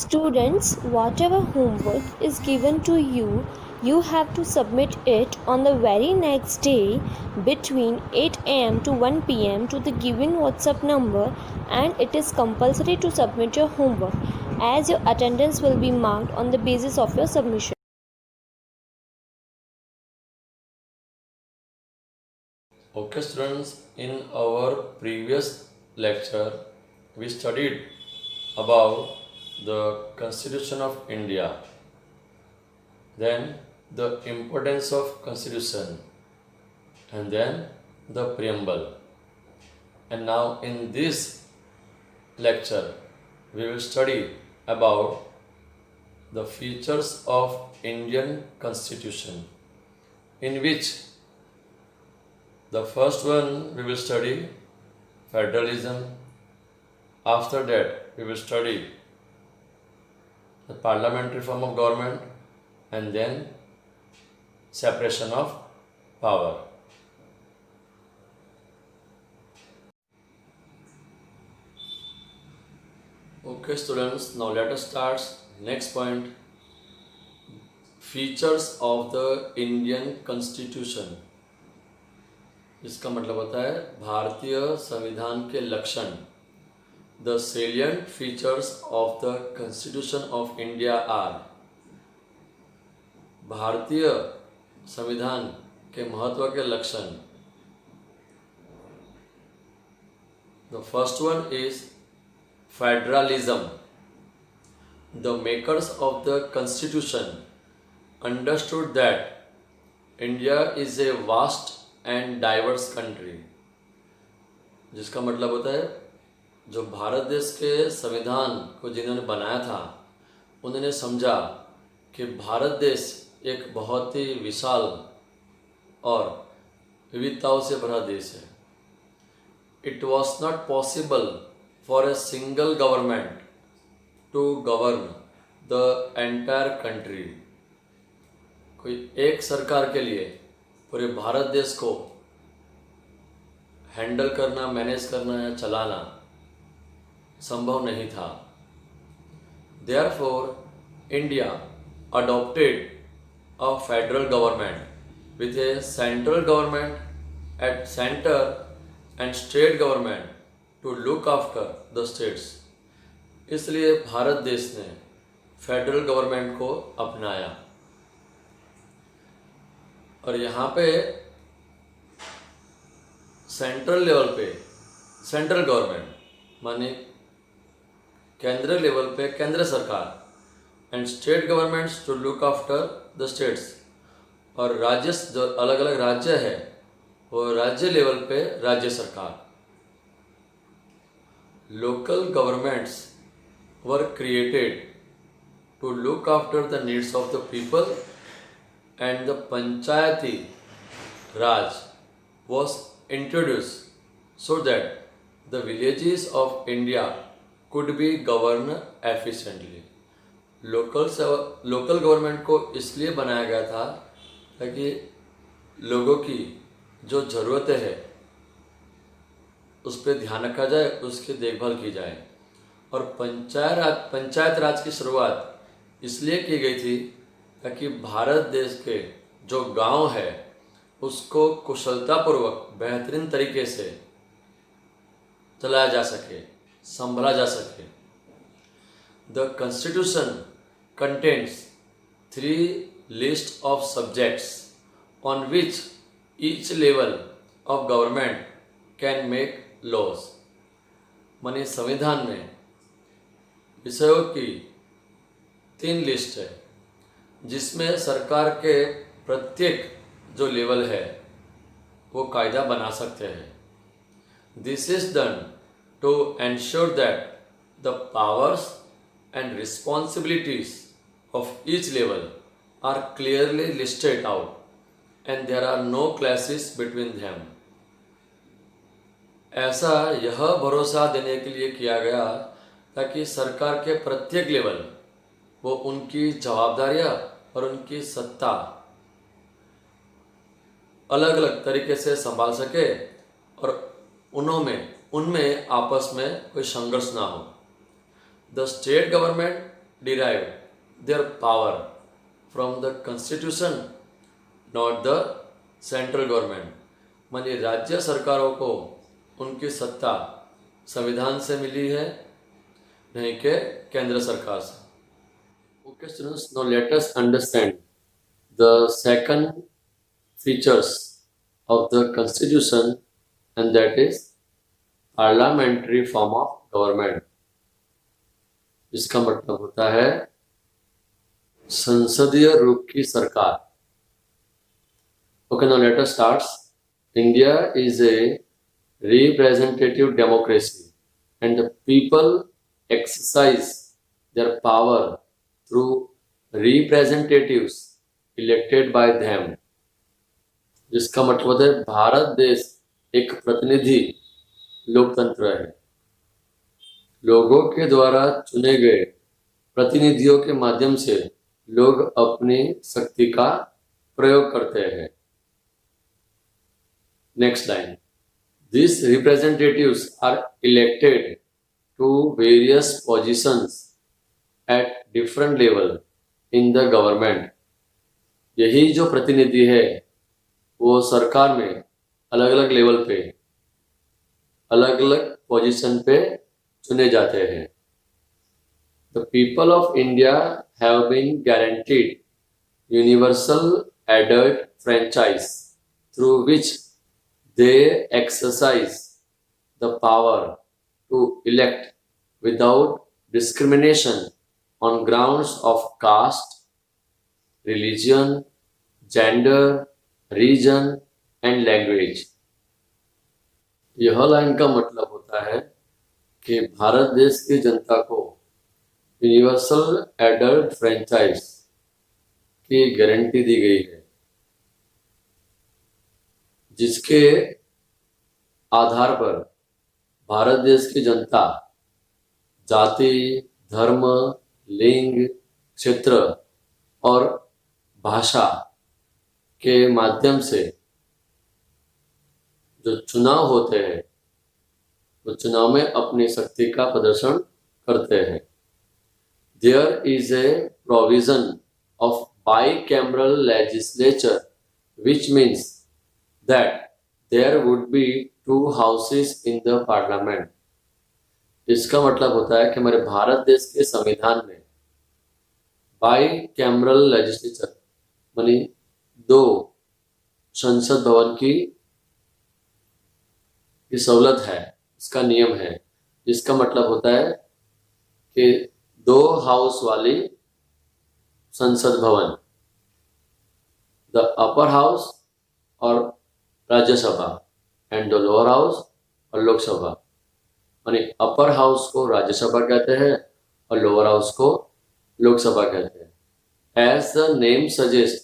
Students, whatever homework is given to you, you have to submit it on the very next day between 8 am to 1 pm to the given WhatsApp number, and it is compulsory to submit your homework as your attendance will be marked on the basis of your submission. Okay students, in our previous lecture we studied about the Constitution of India, then the importance of Constitution, and then the preamble. And now in this lecture we will study about the features of Indian Constitution, in which the first one we will study federalism. After that we will study the parliamentary form of government, and then separation of power. Okay students, now let us start. Next point, features of the Indian Constitution. इसका मतलब होता है भारतीय संविधान के लक्षण. The salient features of the Constitution of India are. भारतीय संविधान के महत्व के लक्षण. The first one is federalism. The makers of the Constitution understood that India is a vast and diverse country. जिसका मतलब होता है जो भारत देश के संविधान को जिन्होंने बनाया था उन्होंने समझा कि भारत देश एक बहुत ही विशाल और विविधताओं से भरा देश है. It was not possible for a single government to govern the entire country. कोई एक सरकार के लिए पूरे भारत देश को हैंडल करना, मैनेज करना या चलाना संभव नहीं था. Therefore, India adopted a federal government with a central government at center and state government to look after the states. इसलिए भारत देश ने फेडरल गवर्नमेंट को अपनाया. और यहाँ पे सेंट्रल लेवल पे सेंट्रल गवर्नमेंट माने केंद्रीय लेवल पे केंद्र सरकार and state governments to look after the states, और राज्य जो अलग अलग राज्य है वो राज्य लेवल पे राज्य सरकार. Local governments were created to look after the needs of the people, and the Panchayati Raj was introduced so that the villages of India could be governed efficiently. Local government को इसलिए बनाया गया था ताकि लोगों की जो ज़रूरतें हैं उस पर ध्यान रखा जाए, उसकी देखभाल की जाए. और पंचायत राज की शुरुआत इसलिए की गई थी ताकि भारत देश के जो गांव है उसको कुशलतापूर्वक बेहतरीन तरीके से चलाया जा सके, संभाला जा सके. The constitution contains 3 list of subjects on which each level of government can make laws. माने संविधान में विषयों की 3 लिस्ट है जिसमें सरकार के प्रत्येक जो लेवल है वो कायदा बना सकते हैं. This is done to ensure that the powers and responsibilities of each level are clearly listed out and there are no clashes between them. ऐसा यह भरोसा देने के लिए किया गया ताकि सरकार के प्रत्येक लेवल वो उनकी जवाबदारियां और उनकी सत्ता अलग अलग तरीके से संभाल सके और उनमें आपस में कोई संघर्ष ना हो. The state government derive their power from the constitution, not the central government. मानिए राज्य सरकारों को उनकी सत्ता संविधान से मिली है, नहीं कि केंद्र सरकार से. Okay students, now let us understand the second features of the constitution, and that is parliamentary form of government. इसका मतलब होता है संसदीय रूप की सरकार. Okay, now let us start. India is a representative democracy and the people exercise their power through representatives elected by them. जिसका मतलब है भारत देश एक प्रतिनिधि लोकतंत्र है. लोगों के द्वारा चुने गए प्रतिनिधियों के माध्यम से लोग अपनी शक्ति का प्रयोग करते हैं. Next line. These representatives are elected to various positions at different level in the government. यही जो प्रतिनिधि है वो सरकार में अलग अलग लेवल पे अलग अलग पोजीशन पे चुने जाते हैं. The people of India have been guaranteed universal adult franchise through which they exercise the power to elect without discrimination on grounds of caste, religion, gender, region and language. यह line का मतलब होता है कि भारत देश की जनता को यूनिवर्सल एडल्ट फ्रेंचाइज की गारंटी दी गई है, जिसके आधार पर भारत देश की जनता जाति, धर्म, लिंग, क्षेत्र और भाषा के माध्यम से जो चुनाव होते हैं वो चुनाव में अपनी शक्ति का प्रदर्शन करते हैं. There is a provision of bicameral legislature, which means that there would be two houses in the parliament. इसका मतलब होता है कि हमारे भारत देश के संविधान में बाइकैमरल लेजिस्लेचर मानी दो संसद भवन की सहूलत है, इसका नियम है. जिसका मतलब होता है कि दो हाउस वाली संसद भवन, द अपर हाउस और Rajya Sabha and the lower house और लोकसभा. यानी अपर हाउस को राज्यसभा कहते हैं और लोअर हाउस को लोकसभा कहते हैं. As the name suggest,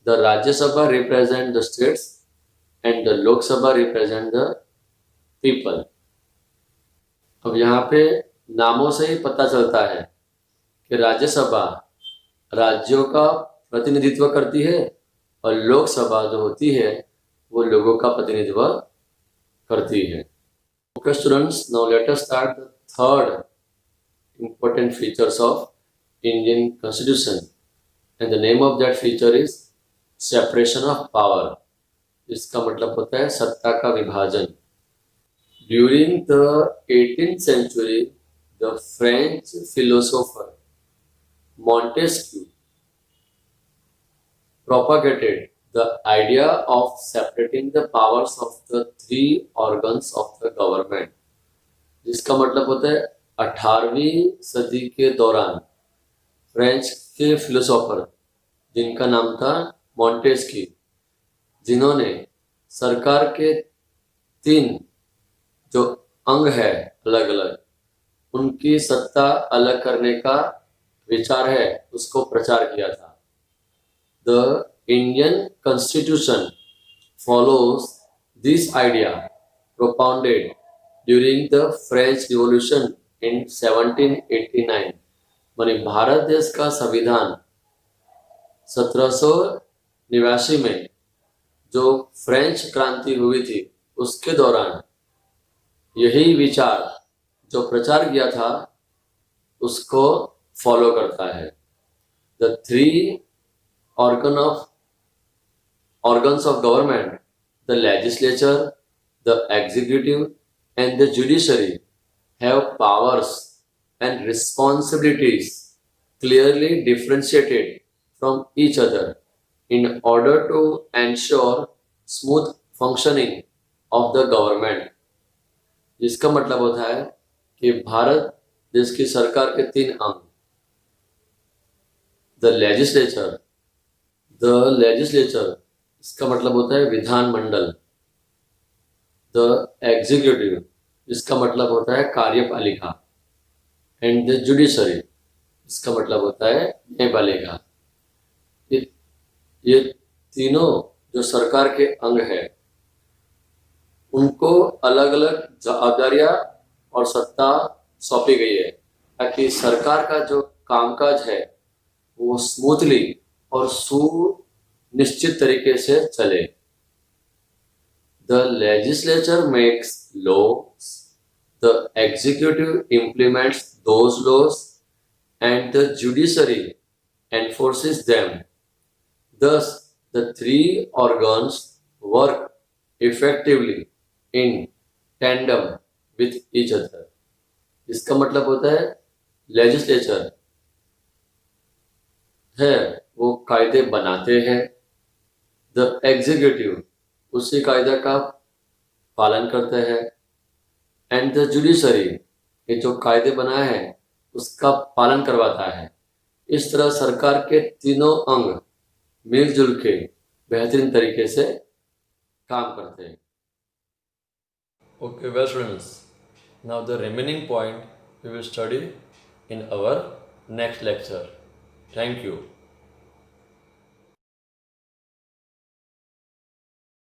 the Rajya Sabha represent the states and the Lok Sabha represent the people. अब यहाँ पे नामों से ही पता चलता है कि राज्यसभा राज्यों का प्रतिनिधित्व करती है और लोकसभा जो होती है वो लोगों का प्रतिनिधित्व करती है. Okay students, now let us start the third important features of Indian Constitution, and the name of that feature is separation of power. इसका मतलब होता है सत्ता का विभाजन. During the 18th century, the French philosopher Montesquieu propagated the idea of separating the powers of the three organs of the government. जिसका मतलब होता है 18वीं सदी के दौरान फ्रेंच के फिलोसोफर जिनका नाम था मॉन्टेस्क्यू, जिन्होंने सरकार के तीन जो अंग है अलग अलग उनकी सत्ता अलग करने का विचार है उसको प्रचार किया था. The Indian constitution follows this idea propounded during the French revolution in 1789. मानी भारत देश का संविधान 1789 में जो फ्रेंच क्रांति हुई थी उसके दौरान यही विचार जो प्रचार किया था उसको फॉलो करता है। The three organs of government, the legislature, the executive, and the judiciary, have powers and responsibilities clearly differentiated from each other in order to ensure smooth functioning of the government. जिसका मतलब होता है कि भारत देश की सरकार के तीन अंग, द लेजिस्लेचर इसका मतलब होता है विधानमंडल, द एग्जीक्यूटिव इसका मतलब होता है कार्यपालिका, एंड द जुडिशरी इसका मतलब होता है न्यायपालिका। ये तीनों जो सरकार के अंग है उनको अलग अलग जवाबदारियां और सत्ता सौंपी गई है ताकि सरकार का जो कामकाज है वो स्मूथली और सुनिश्चित तरीके से चले। The legislature makes loss, the executive implements those loss, and the judiciary एनफोर्सेस them. Thus, the three organs work effectively in tandem with each other. इसका मतलब होता है लेजिस्लेचर है वो कायदे बनाते हैं, द एग्जीक्यूटिव उसी कायदे का पालन करते हैं, एंड द जुडिशरी ये जो कायदे बनाए हैं उसका पालन करवाता है। इस तरह सरकार के तीनों अंग मिलजुल के बेहतरीन तरीके से काम करते हैं। Okay, well students, now the remaining point we will study in our next lecture. Thank you.